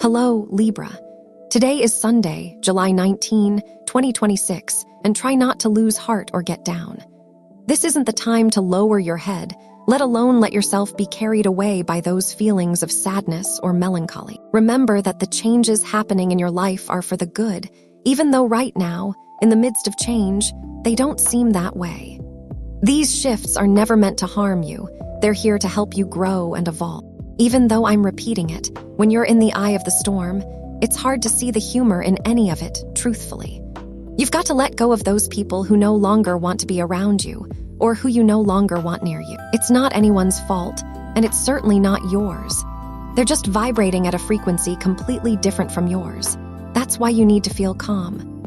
Hello, Libra. Today is Sunday, July 19, 2026, and try not to lose heart or get down. This isn't the time to lower your head, let alone let yourself be carried away by those feelings of sadness or melancholy. Remember that the changes happening in your life are for the good, even though right now, in the midst of change, they don't seem that way. These shifts are never meant to harm you. They're here to help you grow and evolve. Even though I'm repeating it, when you're in the eye of the storm, it's hard to see the humor in any of it, truthfully. You've got to let go of those people who no longer want to be around you, or who you no longer want near you. It's not anyone's fault, and it's certainly not yours. They're just vibrating at a frequency completely different from yours. That's why you need to feel calm,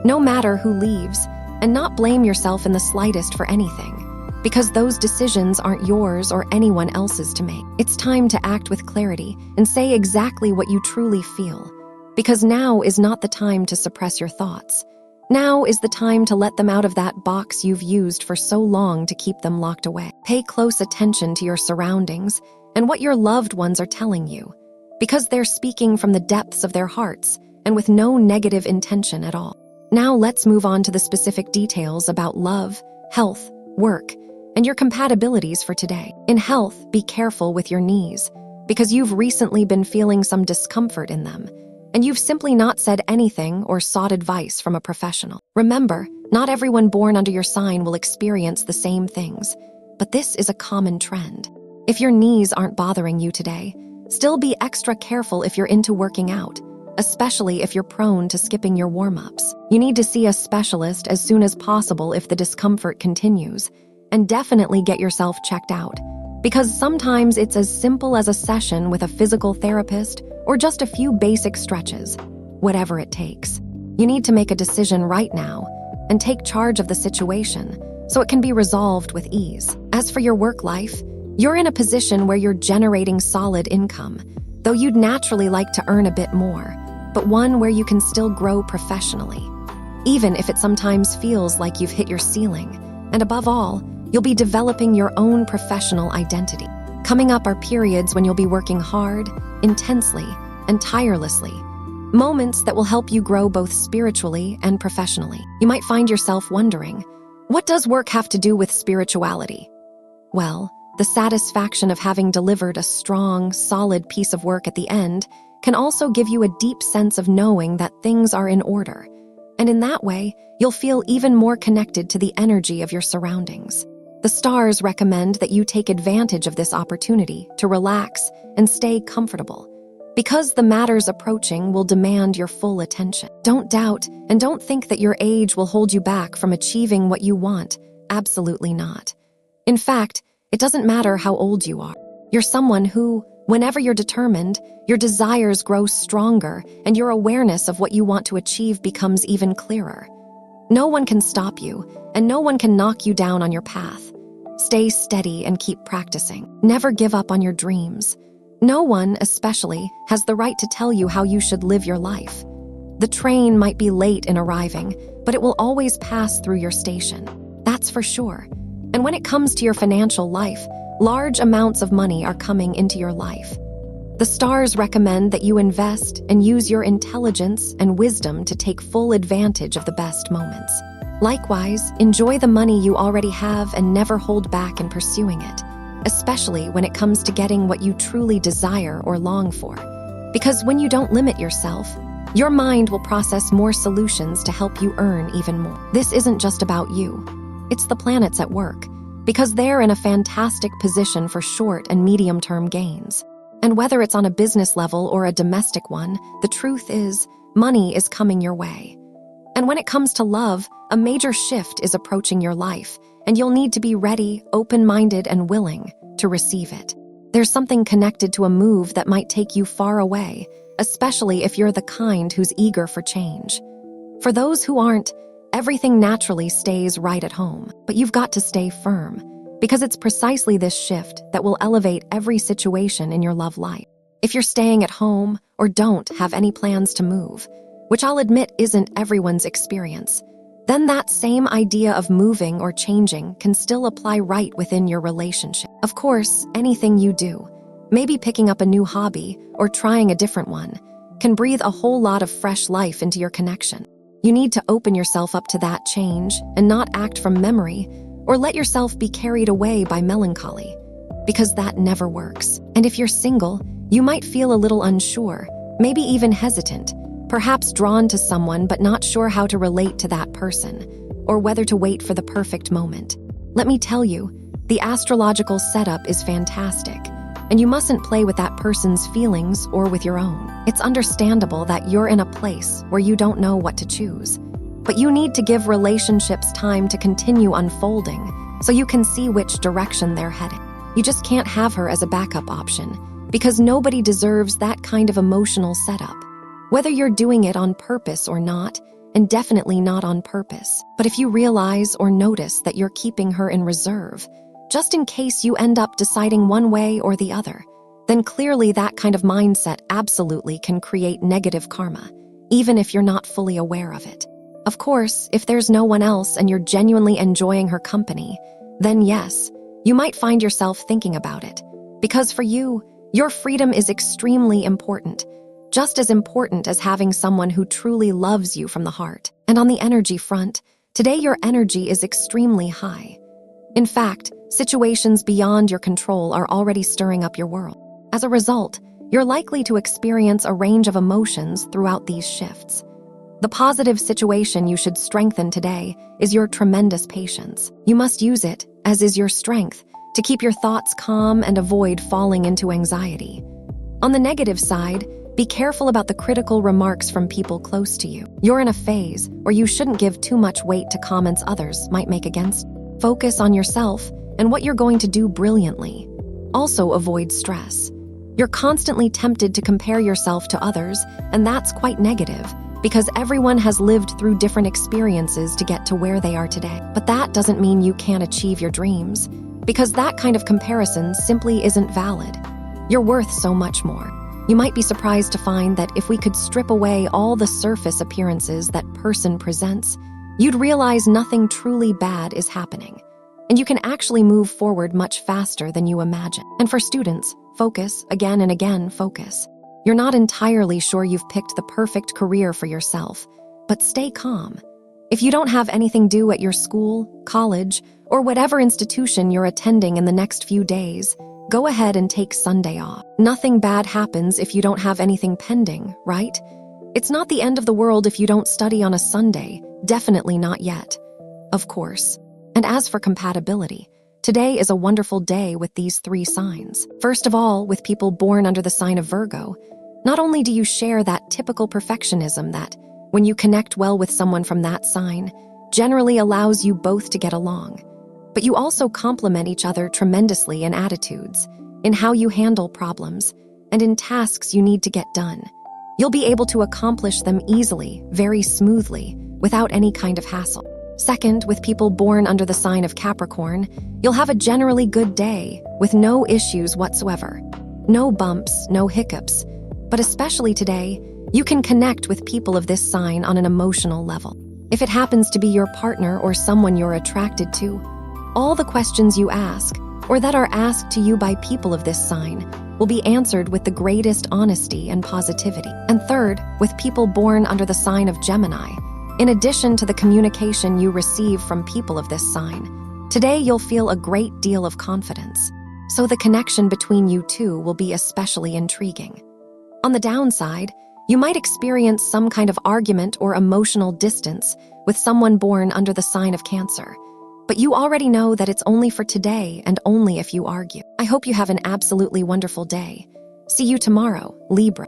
no matter who leaves, and not blame yourself in the slightest for anything. Because those decisions aren't yours or anyone else's to make. It's time to act with clarity and say exactly what you truly feel. Because now is not the time to suppress your thoughts. Now is the time to let them out of that box you've used for so long to keep them locked away. Pay close attention to your surroundings and what your loved ones are telling you, because they're speaking from the depths of their hearts and with no negative intention at all. Now let's move on to the specific details about love, health, work, and your compatibilities for today. In health, be careful with your knees, because you've recently been feeling some discomfort in them, and you've simply not said anything or sought advice from a professional. Remember, not everyone born under your sign will experience the same things, but this is a common trend. If your knees aren't bothering you today, still be extra careful if you're into working out, especially if you're prone to skipping your warm-ups. You need to see a specialist as soon as possible if the discomfort continues, and definitely get yourself checked out, because sometimes it's as simple as a session with a physical therapist or just a few basic stretches, whatever it takes. You need to make a decision right now and take charge of the situation so it can be resolved with ease. As for your work life, you're in a position where you're generating solid income, though you'd naturally like to earn a bit more, but one where you can still grow professionally, even if it sometimes feels like you've hit your ceiling. And above all, you'll be developing your own professional identity. Coming up are periods when you'll be working hard, intensely, and tirelessly. Moments that will help you grow both spiritually and professionally. You might find yourself wondering, what does work have to do with spirituality? Well, the satisfaction of having delivered a strong, solid piece of work at the end can also give you a deep sense of knowing that things are in order. And in that way, you'll feel even more connected to the energy of your surroundings. The stars recommend that you take advantage of this opportunity to relax and stay comfortable, because the matters approaching will demand your full attention. Don't doubt and don't think that your age will hold you back from achieving what you want. Absolutely not. In fact, it doesn't matter how old you are. You're someone who, whenever you're determined, your desires grow stronger and your awareness of what you want to achieve becomes even clearer. No one can stop you, and no one can knock you down on your path. Stay steady and keep practicing. Never give up on your dreams. No one, especially, has the right to tell you how you should live your life. The train might be late in arriving, but it will always pass through your station. That's for sure. And when it comes to your financial life, large amounts of money are coming into your life. The stars recommend that you invest and use your intelligence and wisdom to take full advantage of the best moments. Likewise, enjoy the money you already have and never hold back in pursuing it, especially when it comes to getting what you truly desire or long for. Because when you don't limit yourself, your mind will process more solutions to help you earn even more. This isn't just about you. It's the planets at work, because they're in a fantastic position for short and medium-term gains. And whether it's on a business level or a domestic one, the truth is, money is coming your way. And when it comes to love, a major shift is approaching your life, and you'll need to be ready, open-minded, and willing to receive it. There's something connected to a move that might take you far away, especially if you're the kind who's eager for change. For those who aren't, everything naturally stays right at home, but you've got to stay firm, because it's precisely this shift that will elevate every situation in your love life. If you're staying at home or don't have any plans to move, which I'll admit isn't everyone's experience, then that same idea of moving or changing can still apply right within your relationship. Of course, anything you do, Maybe picking up a new hobby or trying a different one can breathe a whole lot of fresh life into your connection. You need to open yourself up to that change and not act from memory or let yourself be carried away by melancholy, because that never works. And if you're single, you might feel a little unsure, maybe even hesitant, perhaps drawn to someone but not sure how to relate to that person or whether to wait for the perfect moment. Let me tell you, the astrological setup is fantastic, and you mustn't play with that person's feelings or with your own. It's understandable that you're in a place where you don't know what to choose, but you need to give relationships time to continue unfolding so you can see which direction they're heading. You just can't have her as a backup option, because nobody deserves that kind of emotional setup, whether you're doing it on purpose or not, and definitely not on purpose. But if you realize or notice that you're keeping her in reserve, just in case you end up deciding one way or the other, then clearly that kind of mindset absolutely can create negative karma, even if you're not fully aware of it. Of course, if there's no one else and you're genuinely enjoying her company, then yes, you might find yourself thinking about it. Because for you, your freedom is extremely important, just as important as having someone who truly loves you from the heart. And on the energy front, today your energy is extremely high. In fact, situations beyond your control are already stirring up your world. As a result, you're likely to experience a range of emotions throughout these shifts. The positive situation you should strengthen today is your tremendous patience. You must use it, as is your strength, to keep your thoughts calm and avoid falling into anxiety. On the negative side, be careful about the critical remarks from people close to you. You're in a phase where you shouldn't give too much weight to comments others might make against you. Focus on yourself and what you're going to do brilliantly. Also avoid stress. You're constantly tempted to compare yourself to others, and that's quite negative, because everyone has lived through different experiences to get to where they are today. But that doesn't mean you can't achieve your dreams, because that kind of comparison simply isn't valid. You're worth so much more. You might be surprised to find that if we could strip away all the surface appearances that person presents, you'd realize nothing truly bad is happening, and you can actually move forward much faster than you imagine. And for students, focus, again and again, focus. You're not entirely sure you've picked the perfect career for yourself, but stay calm. If you don't have anything due at your school, college, or whatever institution you're attending in the next few days, go ahead and take Sunday off. Nothing bad happens if you don't have anything pending, right? It's not the end of the world if you don't study on a Sunday, definitely not yet. Of course. And as for compatibility, today is a wonderful day with these 3 signs. First of all, with people born under the sign of Virgo, not only do you share that typical perfectionism that, when you connect well with someone from that sign, generally allows you both to get along, but you also complement each other tremendously in attitudes, in how you handle problems, and in tasks you need to get done. You'll be able to accomplish them easily, very smoothly, without any kind of hassle. Second, with people born under the sign of Capricorn, you'll have a generally good day with no issues whatsoever. No bumps, no hiccups. But especially today, you can connect with people of this sign on an emotional level. If it happens to be your partner or someone you're attracted to, all the questions you ask, or that are asked to you by people of this sign, will be answered with the greatest honesty and positivity. And third, with people born under the sign of Gemini, in addition to the communication you receive from people of this sign, today you'll feel a great deal of confidence. So the connection between you two will be especially intriguing. On the downside, you might experience some kind of argument or emotional distance with someone born under the sign of Cancer. But you already know that it's only for today and only if you argue. I hope you have an absolutely wonderful day. See you tomorrow, Libra.